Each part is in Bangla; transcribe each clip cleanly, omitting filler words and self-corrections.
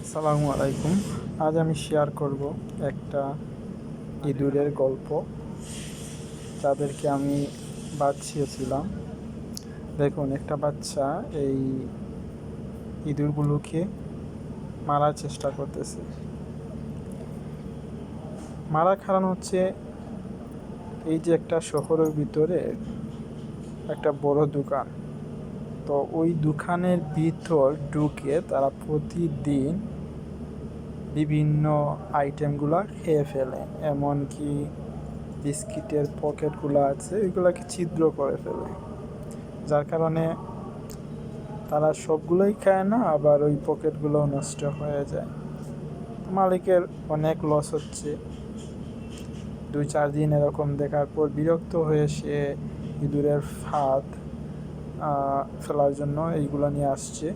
আসসালামু আলাইকুম। আজ আমি শেয়ার করব একটা ইঁদুরের গল্প, যাদেরকে আমি বাঁচিয়েছিলাম। দেখুন, একটা বাচ্চা এই ইঁদুরগুলোকে মারার চেষ্টা করতেছে। মারার কারণ হচ্ছে, এই যে একটা শহরের ভিতরে একটা বড় দোকান, তো ওই দোকানের ভিতর ঢুকে তারা প্রতিদিন বিভিন্ন আইটেমগুলো খেয়ে ফেলে। এমনকি বিস্কিটের পকেটগুলো আছে, ওইগুলোকে ছিদ্র করে ফেলে, যার কারণে তারা সবগুলোই খায় না, আবার ওই পকেটগুলোও নষ্ট হয়ে যায়। মালিকের অনেক লস হচ্ছে। 2-4 দিন এরকম দেখার পর বিরক্ত হয়ে সে ইঁদুরের ফাঁদ ফেলার জন্য এইগুলো নিয়ে আসছে।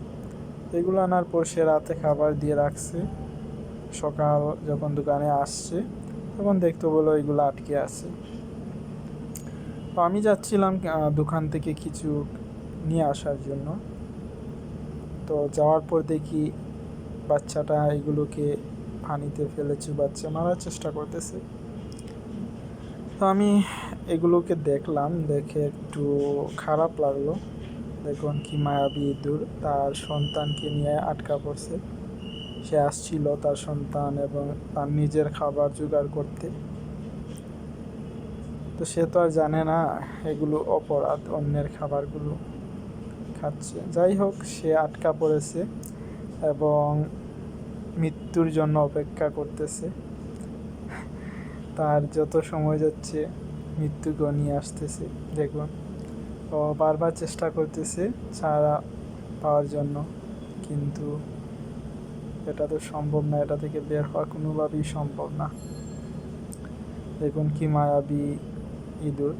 এইগুলো আনার পর সে রাতে খাবার দিয়ে রাখছে। সকাল যখন দোকানে আসছে, তখন দেখতে বলো এইগুলো আটকে আছে। তো আমি যাচ্ছিলাম দোকান থেকে কিছু নিয়ে আসার জন্য। তো যাওয়ার পর দেখি বাচ্চাটা এগুলোকে পানিতে ফেলে চুবাচ্ছে, মারার চেষ্টা করতেছে। তো আমি এগুলোকে দেখলাম, দেখে একটু খারাপ লাগলো। দেখুন কি মায়াবী ইঁদুর তার সন্তানকে নিয়ে আটকা পড়ছে। সে আসছিল তার সন্তান এবং তার নিজের খাবার জোগাড় করতে। তো সে তো আর জানে না এগুলো অপরাধ, অন্যের খাবারগুলো খাচ্ছে। যাই হোক, সে আটকা পড়েছে এবং মৃত্যুর জন্য অপেক্ষা করতেছে। তার যত সময় যাচ্ছে মৃত্যু ঘনিয়ে আসতেছে। দেখুন, ও বারবার চেষ্টা করতেছে ছাড়া পাওয়ার জন্য, কিন্তু এটা তো সম্ভব না, এটা থেকে বের হওয়া কোনোভাবেই সম্ভব না। দেখুন কি মায়াবী ইঁদুর।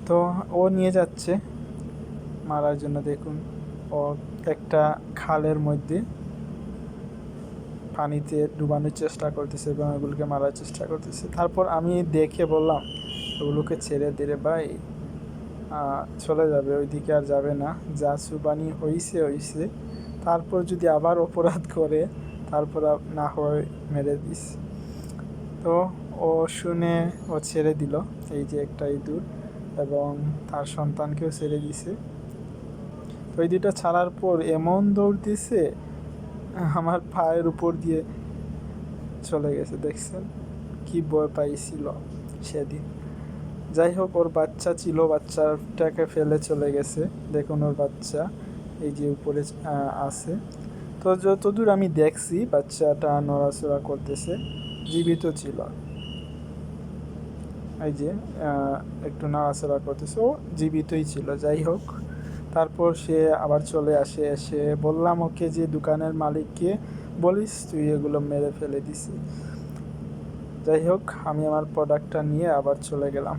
তো ও নিয়ে যাচ্ছে মারার জন্য। দেখুন, ও একটা খালের মধ্যে পানিতে ডুবানোর চেষ্টা করতেছে এবং ওগুলোকে মারার চেষ্টা করতেছে। তারপর আমি দেখে বললাম, ওগুলোকে ছেড়ে দিলে ভাই, চলে যাবে, ওইদিকে আর যাবে না। যা চুবানি হইছে। তারপর যদি আবার অপরাধ করে, তারপর না হয় মেরে দিস। তো ও শুনে ও ছেড়ে দিল এই যে একটা ইঁদুর, এবং তার সন্তানকেও ছেড়ে দিছে। তো এই দুটা ছাড়ার পর এমন দৌড় দিছে, আমার পায়ের উপর দিয়ে চলে গেছে। দেখছেন কি ভয় পাইছিল সেদিন। যাই হোক, ওর বাচ্চা ছিল, বাচ্চাটাকে ফেলে চলে গেছে। দেখুন ওর বাচ্চা এই যে উপরে আছে। তো যতদূর আমি দেখছি, বাচ্চাটা নড়াচড়া করতেছে, জীবিত ছিল। এই যে একটু নাড়াচড়া করতেছে, ও জীবিতই ছিল। যাই হোক, তারপর সে আবার চলে আসে। এসে বললাম ওকে যে দোকানের মালিককে বলিস তুই এগুলো মেরে ফেলে দিছি। যাই হোক, আমি আমার প্রোডাক্টটা নিয়ে আবার চলে গেলাম।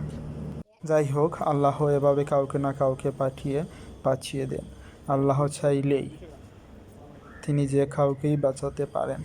যাই হোক, আল্লাহ এভাবে কাউকে না কাউকে বাঁচিয়ে দেন। আল্লাহ চাইলেই তিনি যে কাউকেই বাঁচাতে পারেন।